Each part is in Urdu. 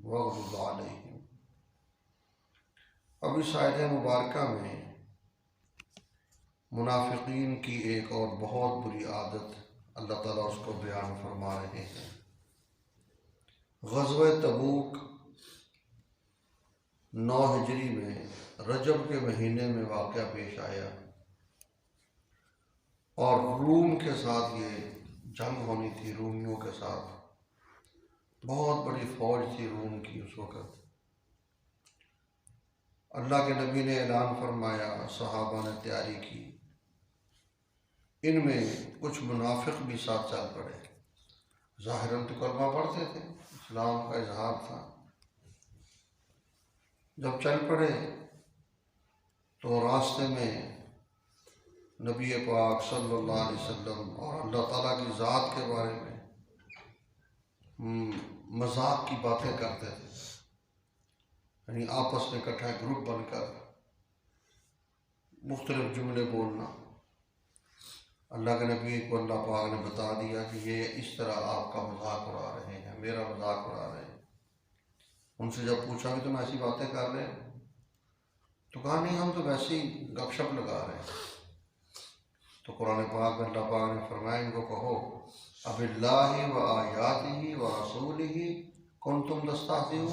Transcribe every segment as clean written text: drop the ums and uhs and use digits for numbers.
واغلظ علیہم۔ اب اس آیت مبارکہ میں منافقین کی ایک اور بہت بری عادت اللہ تعالیٰ اس کو بیان فرما رہے ہیں۔ غزوہ تبوک 9 ہجری میں رجب کے مہینے میں واقعہ پیش آیا، اور روم کے ساتھ یہ جنگ ہونی تھی، رومیوں کے ساتھ بہت بڑی فوج تھی روم کی اس وقت۔ اللہ کے نبی نے اعلان فرمایا، صحابہ نے تیاری کی، ان میں کچھ منافق بھی ساتھ چل پڑے۔ ظاہراً تو کلمہ پڑھتے تھے، اسلام کا اظہار تھا، جب چل پڑے تو راستے میں نبی پاک صلی اللہ علیہ وسلم اور اللہ تعالیٰ کی ذات کے بارے میں مذاق کی باتیں کرتے تھے، یعنی آپس میں اکٹھا گروپ بن کر مختلف جملے بولنا۔ اللہ کے نبی کو اللہ پاک نے بتا دیا کہ یہ اس طرح آپ کا مذاق اڑا رہے ہیں، میرا مذاق اڑا رہے ہیں۔ ان سے جب پوچھا کہ تم ایسی باتیں کر رہے ہیں، تو کہا نہیں، ہم تو ویسے ہی گپ شپ لگا رہے ہیں۔ تو قرآن پاک میں اللہ پاک نے فرمایا ان کو کہو، اب اللہ و آیاتہ و رسولہ کنتم تستہزئون،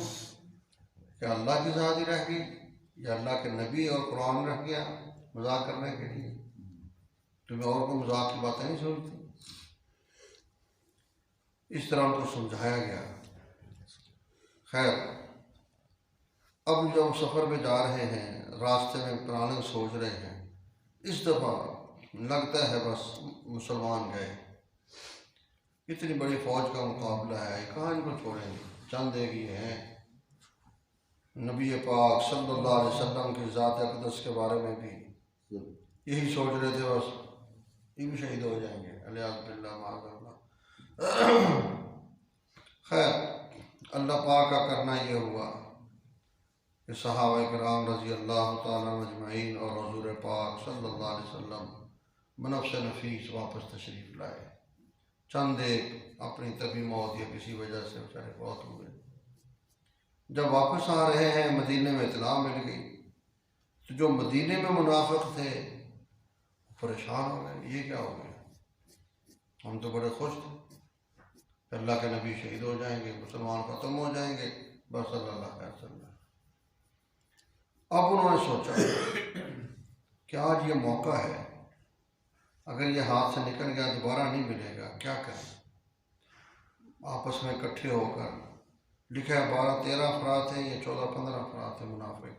کہ اللہ کی ذات ہی رہ گئی یا اللہ کے نبی اور قرآن رہ گیا مذاق کرنے کے لیے؟ تمہیں اور کوئی مذاق کی باتیں نہیں سنتی؟ اس طرح ان کو سمجھایا گیا۔ خیر، اب جب سفر میں جا رہے ہیں، راستے میں پلاننگ سوچ رہے ہیں، اس دفعہ لگتا ہے بس مسلمان گئے، اتنی بڑی فوج کا مقابلہ ہے، کہاں ان کو چھوڑیں گے؟ چند ایک یہ ہیں، نبی پاک صلی اللہ علیہ وسلم کی ذات اقدس کے بارے میں بھی یہی سوچ رہے تھے، بس یہ بھی شہید ہو جائیں گے، الیاذ باللہ معاذ اللہ۔ خیر، اللہ پاک کا کرنا یہ ہوا کہ صحابہ کرام رضی اللہ تعالیٰ اجمعین اور حضور پاک صلی اللہ علیہ وسلم بنفس نفیس واپس تشریف لائے۔ چند ایک اپنی طبی موت یا کسی وجہ سے بیچارے فوت ہوئے۔ جب واپس آ رہے ہیں، مدینے میں اطلاع مل گئی، تو جو مدینے میں منافق تھے پریشان ہو گئے، یہ کیا ہو گیا؟ ہم تو بڑے خوش تھے کہ اللہ کے نبی شہید ہو جائیں گے، مسلمان ختم ہو جائیں گے، بس اللہ خیر چل رہا ہے۔ اب انہوں نے سوچا کہ آج یہ موقع ہے، اگر یہ ہاتھ سے نکل گیا دوبارہ نہیں ملے گا، کیا کریں؟ آپس میں اکٹھے ہو کر لکھا ہے 12-13 افراد تھے یا 14-15 افراد تھے منافق،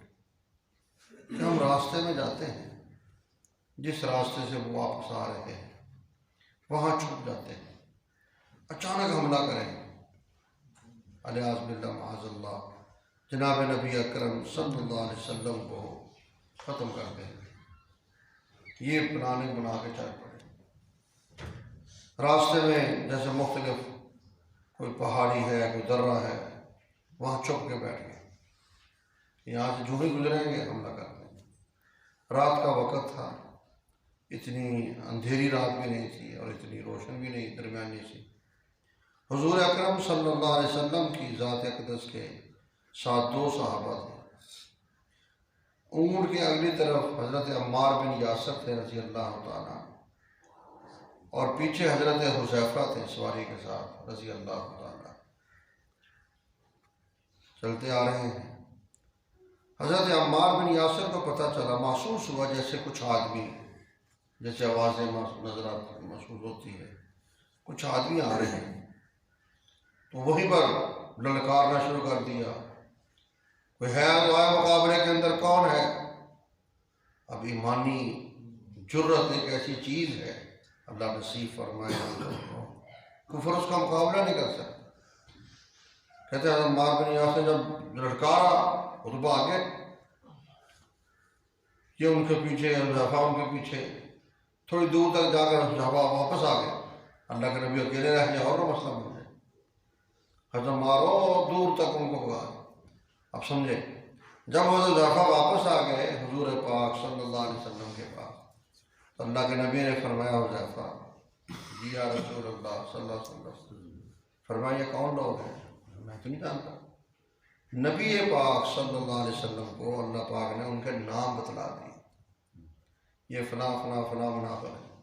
کہ ہم راستے میں جاتے ہیں، جس راستے سے وہ واپس آ رہے ہیں وہاں چھپ جاتے ہیں، اچانک حملہ کریں، الیاذ باللہ معاذ اللہ، جناب نبی اکرم صلی اللہ علیہ وسلم کو ختم کر دیں۔ یہ پلاننگ بنا کے چل پڑے۔ راستے میں جیسے مختلف کوئی پہاڑی ہے، کوئی درہ ہے، وہاں چھپ کے بیٹھ گئے، یہاں سے جو ہی گزریں گے حملہ کر دیں گے۔ رات کا وقت تھا، اتنی اندھیری رات بھی نہیں تھی اور اتنی روشن بھی نہیں، درمیانی سی۔ حضور اکرم صلی اللہ علیہ وسلم کی ذات اقدس کے ساتھ 2 صحابہ تھے۔ اونٹ کے اگلی طرف حضرت عمار بن یاسر تھے رضی اللہ تعالیٰ، اور پیچھے حضرت حذیفہ تھے سواری کے ساتھ رضی اللہ تعالیٰ۔ چلتے آ رہے ہیں، حضرت عمار بن یاسر کو پتہ چلا، محسوس ہوا جیسے کچھ آدمی، جیسے آوازیں نظر محسوس ہوتی ہے، کچھ آدمی آ رہے ہیں، تو وہیں پر للکارنا شروع کر دیا، کوئی ہے تو آئے مقابلے کے اندر، کون ہے؟ اب ایمانی جرت ایک ایسی چیز ہے، اللہ نصیب فرمائے، کفر اس کا مقابلہ نہیں کر سکتا۔ کہتے ہیں عمار بن یاسر جب للکارا رتبہ آگے، یہ ان کے پیچھے، حذیفہ ان کے پیچھے، تھوڑی دور تک جا کر حذیفہ واپس آ گئے، اللہ کے نبی اکیلے رہ جائے اور مسئلہ بن جائے۔ حضرت مارو دور تک ان کو بگا۔ اب سمجھے، جب حضرت حذیفہ واپس آ گئے حضور پاک صلی اللہ علیہ وسلم کے پاس، تو اللہ کے نبی نے فرمایا حذیفہ، جی یا رسول اللہ صلی اللہ علیہ وسلم، فرمایا کون لوگ ہیں؟ میں تو نہیں جانتا۔ نبی پاک صلی اللہ علیہ وسلم کو اللہ پاک نے ان کے نام بتلا دیے، یہ فلاں فلاں فلاں منافق ہے۔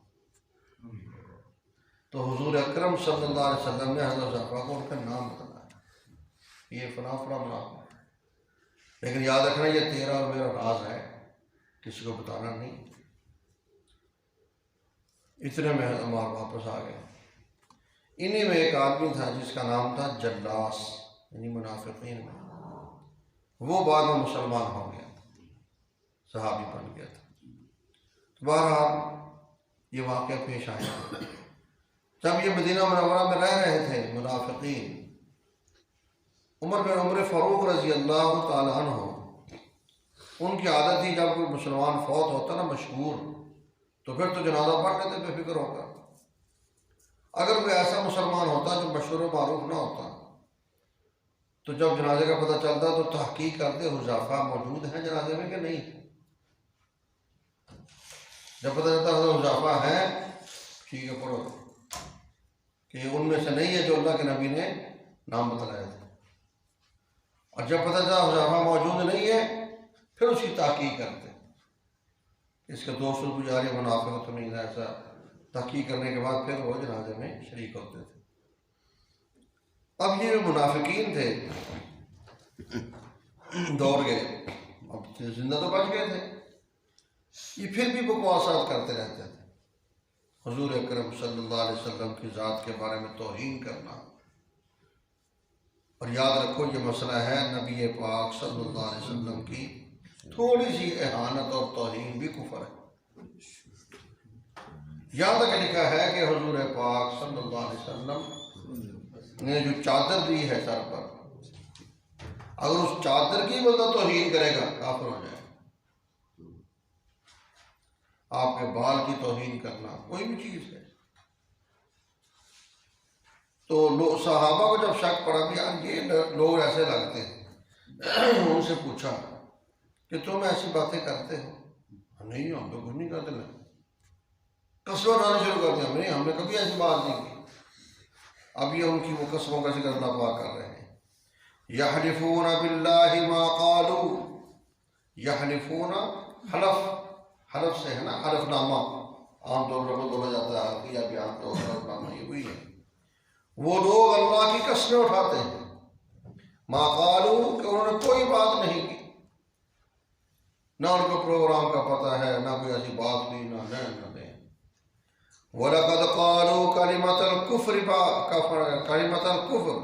تو حضور اکرم صلی اللہ علیہ وسلم نے حضرت حذیفہ کو ان کا نام بتلایا، یہ فلاں فلاں منافق ہے، لیکن یاد رکھنا یہ تیرا اور میرا راز ہے، کسی کو بتانا نہیں۔ اتنے میں عمار واپس آ گئے۔ انہی میں ایک آدمی تھا جس کا نام تھا جلاس، یعنی منافقین میں، وہ بعد میں مسلمان ہو گیا، صحابی بن گیا تھا۔ بہرحال یہ واقعہ پیش آیا جب یہ مدینہ منورہ میں رہ رہے تھے منافقین۔ عمر بن عمر فاروق رضی اللہ تعالیٰ عنہ، ان کی عادت تھی جب کوئی مسلمان فوت ہوتا نا مشہور، تو پھر تو جنازہ پڑھ لیتے بے فکر ہو کر۔ اگر کوئی ایسا مسلمان ہوتا جو مشہور و معروف نہ ہوتا، تو جب جنازے کا پتہ چلتا تو تحقیق کرتے حذیفہ موجود ہیں جنازے میں کہ نہیں۔ جب پتہ چلتا حضرت حذیفہ ہیں، ٹھیک ہے پڑھو، کہ ان میں سے نہیں ہے جو اللہ کے نبی نے نام بتلایا تھا۔ اور جب پتہ چلا حذیفہ موجود نہیں ہے، پھر اس کی تحقیق کرتے، اس کے دوست کو جاری منافق تو نہیں، ایسا تحقیق کرنے کے بعد پھر وہ جنازے میں شریک ہوتے تھے۔ اب یہ منافقین تھے دوڑ گئے، اب زندہ تو بچ گئے تھے، یہ پھر بھی بکواسات کرتے رہتے تھے، حضور اکرم صلی اللہ علیہ وسلم کی ذات کے بارے میں توہین کرنا۔ اور یاد رکھو یہ مسئلہ ہے نبی پاک صلی اللہ علیہ وسلم کی تھوڑی سی اہانت اور توہین بھی کفر ہے۔ یہاں تک لکھا ہے کہ حضور پاک صلی اللہ علیہ وسلم نے جو چادر دی ہے سر پر، اگر اس چادر کی بندہ توہین کرے گا کافر ہو جائے گا۔ آپ کے بال کی توہین کرنا کوئی بھی چیز ہے۔ تو صحابہ کو جب شک پڑا کہ یار یہ لوگ ایسے لگتے ہیں، ان سے پوچھا کہ تم ایسی باتیں کرتے ہو؟ نہیں، ہم تو کچھ نہیں کرتے، نہیں۔ قسمیں اٹھانا شروع کر دیا، نہیں ہم نے کبھی ایسی بات نہیں کی۔ اب یہ ان کی وہ قسموں کا ذکر اللہ پاک کر رہے ہیں۔ یحلفون باللہ ما قالوا، یحلفون حلف سے ہے نا، حلف نامہ عام طور پر بولا جاتا ہے، حلفیہ بھی عام طور پر حلف نامہ یہ وہی ہے۔ وہ لوگ اللہ کی قسمیں اٹھاتے ہیں، ما قالوا کہ انہوں نے کوئی بات نہیں کی، نہ ان کو پروگرام کا پتہ ہے، نہ کوئی ایسی بات کی، نہ دیں۔ وَلَقَدْ قَالُوا كَلِمَةَ الْكُفْرِ كَلِمَةَ الْكُفْرِ،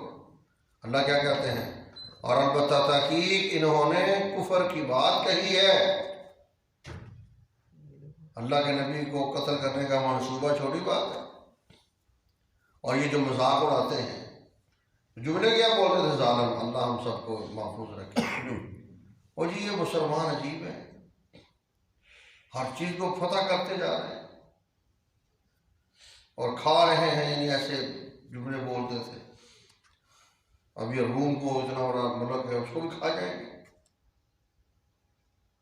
اللہ کیا کہتے ہیں، اور البتہ تحقیق انہوں نے کفر کی بات کہی ہے۔ اللہ کے نبی کو قتل کرنے کا منصوبہ چھوٹی بات ہے، اور یہ جو مذاق اڑاتے ہیں، جملے کیا بولتے تھے، ظالم، اللہ ہم سب کو محفوظ رکھے۔ اور جی یہ مسلمان عجیب ہے، ہر چیز کو فتح کرتے جا رہے ہیں اور کھا رہے ہیں، یعنی ایسے جملے بولتے تھے۔ اب یہ روم کو اتنا بڑا ملک ہے، اس کو بھی کھا جائیں گے۔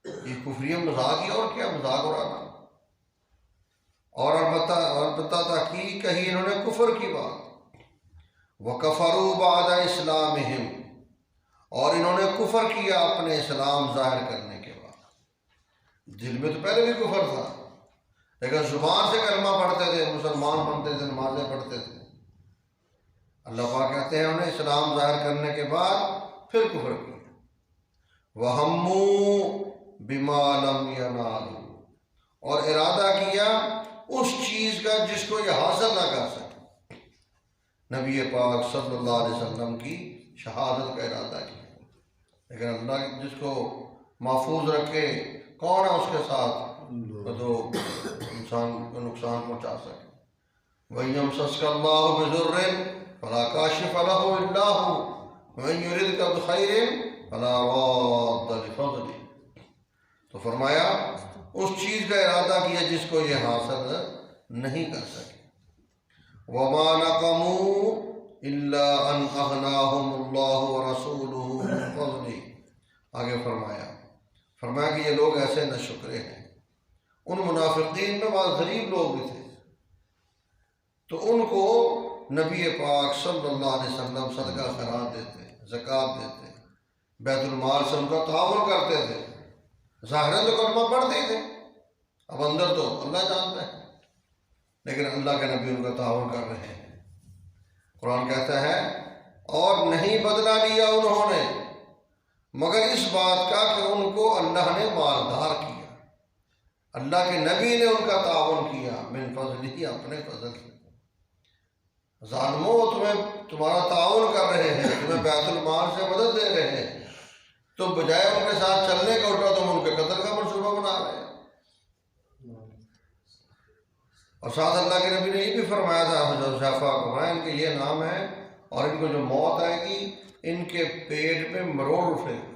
یہ کفریہ مذاق ہی، اور کیا مذاق اڑانا۔ اور البتہ تحقیق کہی انہوں نے کفر کی بات، وَكَفَرُوا بَعْدَ إِسْلَامِهِمْ، اور انہوں نے کفر کیا اپنے اسلام ظاہر کرنے کے بعد۔ دل میں تو پہلے بھی کفر تھا، لیکن زبان سے کلمہ پڑھتے تھے، مسلمان بنتے تھے، نمازیں پڑھتے تھے۔ اللہ پاک کہتے ہیں انہیں اسلام ظاہر کرنے کے بعد پھر کفر کیا۔ وَهَمُّوا بِمَا لَمْ يَنَالُوا، اور ارادہ کیا اس چیز کا جس کو یہ حاصل نہ کر سکے۔ نبی پاک صلی اللہ علیہ وسلم کی شہادت کا ارادہ کیا، لیکن اللہ جس کو محفوظ رکھے، کون ہے اس کے ساتھ جو انسان کو نقصان پہنچا سکے۔ وَيَمْسَسْكَ اللَّهُ بِضُرٍّ فَلَا كَاشِفَ لَهُ إِلَّا هُوَ وَمَن يُرِدْكَ بِخَيْرٍ فَلَا رَادَّ لِفَضْلِهِ، تو فرمایا اس چیز کا ارادہ کیا جس کو یہ حاصل نہیں کر سکے۔ وَمَا نَقَمُوا إِلَّا أَنْ أَغْنَاهُمُ اللَّهُ وَرَسُولُهُ مِنْ فَضْلِهِ، آگے فرمایا کہ یہ لوگ ایسے ناشکرے ہیں۔ ان منافقین میں بعض غریب لوگ بھی تھے، تو ان کو نبی پاک صلی اللہ علیہ وسلم صدقہ خیرات دیتے، زکوٰۃ دیتے، بیت المال سے ان کا تعاون کرتے تھے، ظاہر تو کلمہ پڑھتے ہی تھے، اب اندر تو اللہ جانتا ہے، لیکن اللہ کے نبی ان کا تعاون کر رہے ہیں۔ قرآن کہتا ہے اور نہیں بدلہ لیا انہوں نے مگر اس بات کا کہ ان کو اللہ نے مالدار کیا، اللہ کے نبی نے ان کا تعاون کیا، من فضل ہی، اپنے فضل سے۔ ظالموں تمہارا تعاون کر رہے ہیں، تمہیں بیت المال سے مدد دے رہے ہیں، تو بجائے ان کے ساتھ چلنے کا الٹا تم ان کے قتل کا منصوبہ بنا رہے ہیں۔ اور ساتھ اللہ کے نبی نے یہ بھی فرمایا تھا حضرت حذیفہ کو، ان کے یہ نام ہے اور ان کو جو موت آئے گی ان کے پیٹ میں مروڑ اٹھے گا،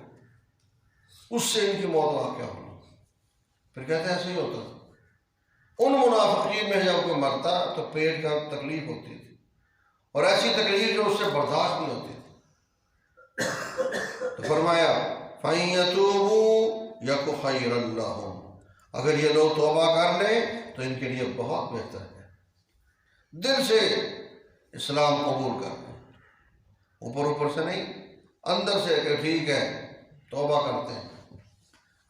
اس سے ان کی موت واقع ہوگی۔ پھر کہتے ہیں ایسے ہی ہوتا تھا، ان منافقین میں جب کوئی مرتا تو پیٹ کا تکلیف ہوتی تھی، اور ایسی تکلیف جو اس سے برداشت نہیں ہوتی تھی۔ تو فرمایا فَإِن يَتُوبُوا يَكُ خَيْرًا لَّهُمْ، اگر یہ لوگ توبہ کر لیں تو ان کے لیے بہت بہتر ہے۔ دل سے اسلام قبول کر لیں، اوپر سے نہیں، اندر سے کہ ٹھیک ہے توبہ کرتے ہیں۔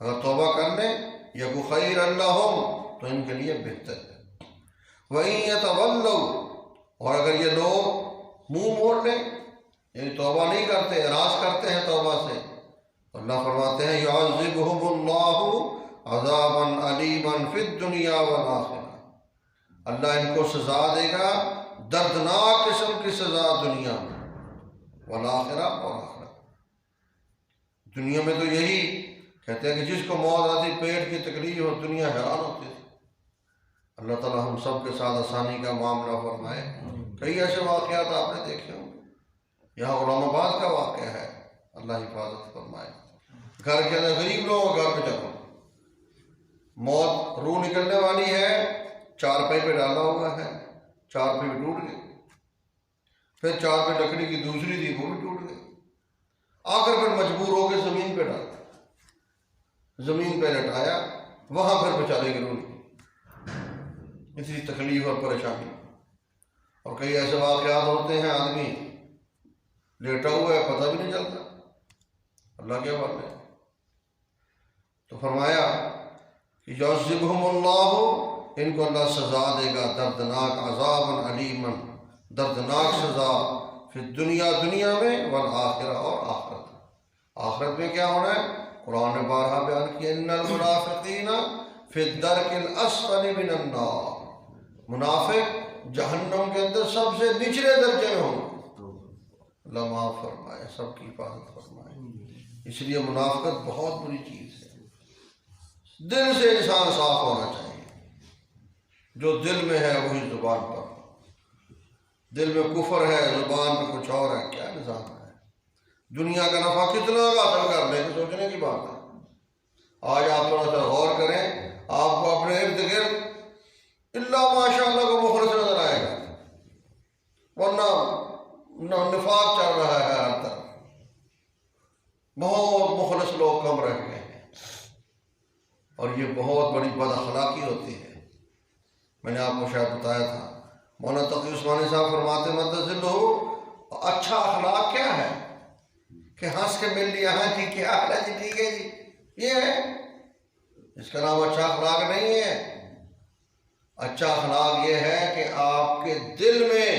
اگر توبہ کر لیں یَكُ خَيْرًا لَّهُمْ تو ان کے لیے بہتر ہے۔ وَإِن يَتَوَلَّوْا، اور اگر یہ لوگ منہ موڑ لیں، یعنی توبہ نہیں کرتے، اعراض کرتے ہیں توبہ سے، تو اللہ فرماتے ہیں يُعَذِّبْهُمُ اللَّهُ عذابًا علیمًا فی الدنیا والآخرہ، اللہ ان کو سزا دے گا دردناک قسم کی سزا دنیا میں، والآخرہ، اور آخرت۔ دنیا میں تو یہی کہتے ہیں کہ جس کو موت آتی پیٹ کی تکلیف اور دنیا حیران ہوتی تھی۔ اللہ تعالیٰ ہم سب کے ساتھ آسانی کا معاملہ فرمائے۔ کئی ایسے واقعات آپ نے دیکھے ہوں گے، یہاں غلام آباد کا واقعہ ہے، اللہ حفاظت فرمائے۔ گھر کے اندر غریب لوگ گھر پہ چلو، موت روح نکلنے والی ہے، چارپائی پہ ڈالا ہوا ہے، چارپائی بھی ٹوٹ گئی، پھر چارپائی لکڑی کی دوسری تھی وہ بھی ٹوٹ گئی، آخر پھر مجبور ہو کے زمین پہ ڈالا، زمین پہ لٹایا، وہاں پھر بیچارے کی روح نکلی، اتنی تکلیف اور پریشانی۔ اور کئی ایسے واقعات ہوتے ہیں آدمی لیٹا ہوا ہے پتہ بھی نہیں چلتا، اللہ کے حوالے۔ تو فرمایا کہ یعذبہم اللہ، ان کو اللہ سزا دے گا دردناک، عذابًا علیمًا، دردناک سزا، پھر دنیا میں، والآخرہ، اور آخرت۔ آخرت میں کیا ہونا ہے؟ قرآن نے بارہا بیان کیا ان المنافقین فی الدرک الاسفل من النار، منافق جہنم کے اندر سب سے نچلے درجے میں ہوں گے۔ اللہ معاف فرمائے، سب کی حفاظت فرمائے۔ اس لیے منافقت بہت بری چیز ہے، دل سے انسان صاف ہونا چاہیے، جو دل میں ہے وہی زبان پر، دل میں کفر ہے زبان پہ کچھ اور ہے، کیا نظام ہے؟ دنیا کا نفع کتنا حاصل کر لیں، سوچنے کی بات ہے۔ آج آپ تھوڑا سا غور کریں، آپ کو اپنے ارد گرد اللہ ماشاء اللہ کو مخلص نظر آئے گا، ورنہ نفاق چل رہا ہے ہر طرف، بہت مخلص لوگ کم رہ گئے ہیں، اور یہ بہت بڑی بد اخلاقی ہوتی ہے۔ میں نے آپ کو شاید بتایا تھا، مولانا تقی عثمانی صاحب فرماتے مدذلہ، اچھا اخلاق کیا ہے کہ ہنس کے مل لیا، ہاں جی کیا حال ہے جی، ٹھیک ہے جی، یہ ہے، اس کا نام اچھا اخلاق نہیں ہے۔ اچھا اخلاق یہ ہے کہ آپ کے دل میں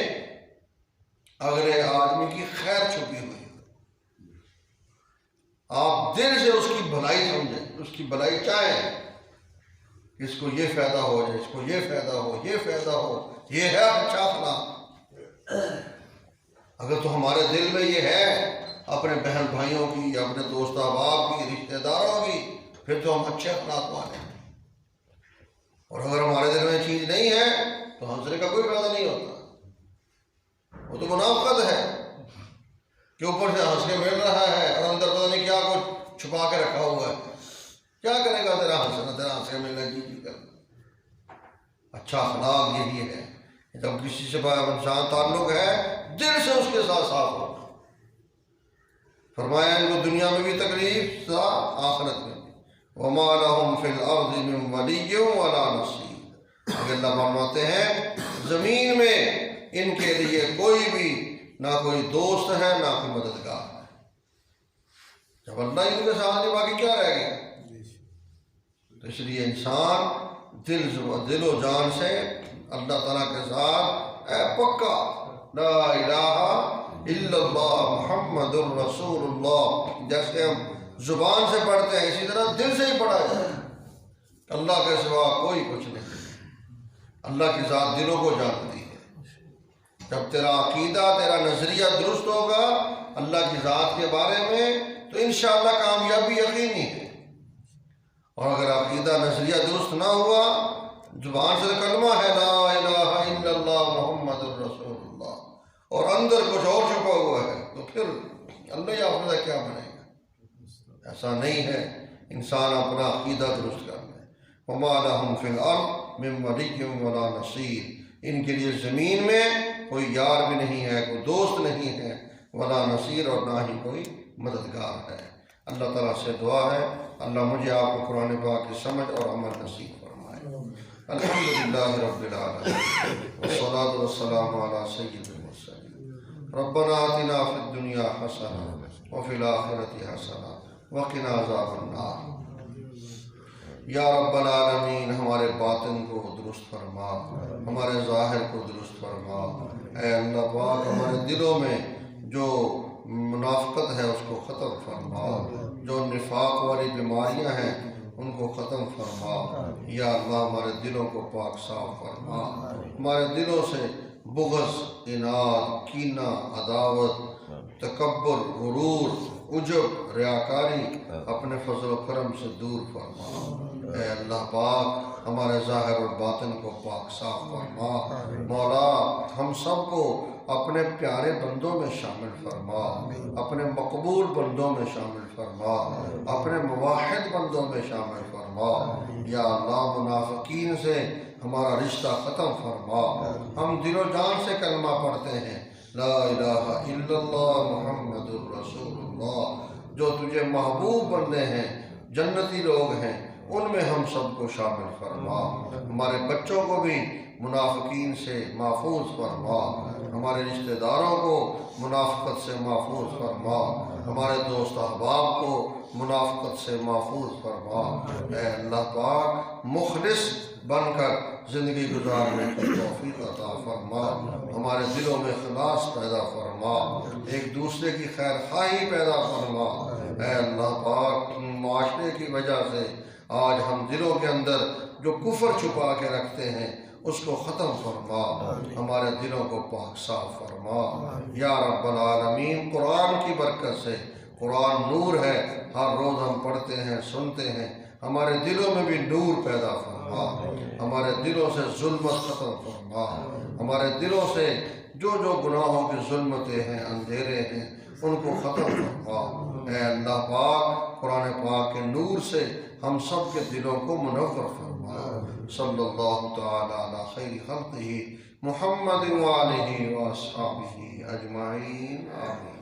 اگلے آدمی کی خیر چھپی ہوئی، آپ دل سے اس کی بھلائی سمجھیں، اس کی بھلائی چاہیں، اس کو یہ فائدہ ہو جائے، اس کو یہ فائدہ ہو، یہ فائدہ ہو، یہ ہے اچھا اخلاق۔ اگر تو ہمارے دل میں یہ ہے اپنے بہن بھائیوں کی، اپنے دوست احباب کی، رشتہ داروں کی، پھر تو ہم اچھے اخلاق والے ہیں۔ اور اگر ہمارے دل میں چیز نہیں ہے تو ہنسنے کا کوئی فائدہ نہیں ہوتا، وہ تو منافقت ہے کہ اوپر سے ہنس کے مل رہا ہے اور اندر پتہ نہیں کیا کچھ چھپا کے رکھا ہوا ہے۔ کیا کرے گا تیرا ہنسنا، تیرا ہنس کے ملنا جی کرنا۔ اچھا اخلاق یہی ہے، جب کسی سے انسان تعلق ہے دل سے اس کے ساتھ صاف ہونا۔ فرمایا ان کو دنیا میں بھی تکلیف، آخرت میں بھی۔ وما لهم فی الارض من ولی ولا نصیر، اگر اللہ فرماتے ہیں زمین میں ان کے لیے کوئی بھی، نہ کوئی دوست ہے نہ کوئی مددگار ہے۔ جب اللہ ان کے ساتھ نہیں باقی کیا رہ گیا؟ تو اس لیے انسان دل و جان سے اللہ تعالیٰ کے ساتھ پکا لا الہ الا اللہ محمد الرسول اللہ، جیسے ہم زبان سے پڑھتے ہیں اسی طرح دل سے ہی پڑھا جائے، اللہ کے سوا کوئی کچھ نہیں، اللہ کی ذات دلوں کو جانتی ہے۔ جب تیرا عقیدہ تیرا نظریہ درست ہوگا اللہ کی ذات کے بارے میں تو انشاءاللہ کامیابی یقینی ہے، اور اگر عقیدہ نظریہ درست نہ ہوا، زبان سے کلمہ ہے لا الہ الا اللہ محمد الرسول اللہ، اور اندر کچھ اور چھپا ہوا ہے، تو پھر اللہ یا اپنا کیا بنے گا؟ ایسا نہیں ہے، انسان اپنا عقیدہ درست کر لے۔ وما لہم فی الارض من ولی ولا نصیر، ان کے لیے زمین میں کوئی یار بھی نہیں ہے، کوئی دوست نہیں ہے، ولا نصیر، اور نہ ہی کوئی مددگار ہے۔ اللہ تعالیٰ سے دعا ہے اللہ مجھے آپ کو قرآن پاک کی سمجھ اور عمل نصیب فرمائے۔ الحمدللہ رب العالمین والصلاة والسلام علی سید المرسلین۔ ربنا آتنا فی الدنیا حسنہ وفی الآخرۃ حسنہ وقنا عذاب النار۔ یا رب العالمین ہمارے باطن کو درست فرما، ہمارے ظاہر کو درست فرما۔ اے اللہ پاک ہمارے دلوں میں جو منافقت ہے اس کو ختم فرما، جو نفاق والی بیماریاں ہیں ان کو ختم فرما۔ یا اللہ ہمارے دلوں کو پاک صاف فرما، ہمارے دلوں سے بغض، اناد، کینہ، عداوت، تکبر، غرور، عجب، ریاکاری اپنے فضل و کرم سے دور فرما۔ اے اللہ پاک ہمارے ظاہر اور باطن کو پاک صاف فرما۔ مولا ہم سب کو اپنے پیارے بندوں میں شامل فرما، اپنے مقبول بندوں میں شامل فرما، اپنے موحد بندوں میں شامل فرما۔ یا اللہ منافقین سے ہمارا رشتہ ختم فرما۔ ہم دل و جان سے کلمہ پڑھتے ہیں لا الہ الا اللہ محمد الرسول اللہ، جو تجھے محبوب بندے ہیں، جنتی لوگ ہیں، ان میں ہم سب کو شامل فرما۔ ہمارے بچوں کو بھی منافقین سے محفوظ فرما، ہمارے رشتہ داروں کو منافقت سے محفوظ فرما، ہمارے دوست احباب کو منافقت سے محفوظ فرما۔ اے اللہ پاک مخلص بن کر زندگی گزارنے کی توفیق عطا فرما، ہمارے دلوں میں اخلاص پیدا فرما، ایک دوسرے کی خیر خواہی پیدا فرما۔ اے اللہ پاک معاشرے کی وجہ سے آج ہم دلوں کے اندر جو کفر چھپا کے رکھتے ہیں اس کو ختم فرما، ہمارے دلوں کو پاک صاف فرما۔ یا رب العالمین قرآن کی برکت سے، قرآن نور ہے، ہر روز ہم پڑھتے ہیں، سنتے ہیں، ہمارے دلوں میں بھی نور پیدا فرما، ہمارے دلوں سے ظلمت ختم فرما، ہمارے دلوں سے جو گناہوں کی ظلمتیں ہیں، اندھیرے ہیں، ان کو ختم فرما۔ اے اللہ پاک قرآن پاک کے نور سے ہم سب کے دلوں کو منور فرما۔ صلی اللہ تعالی علی خیر خلقہ محمد وآلہ واصحابہ اجمعین، آمین۔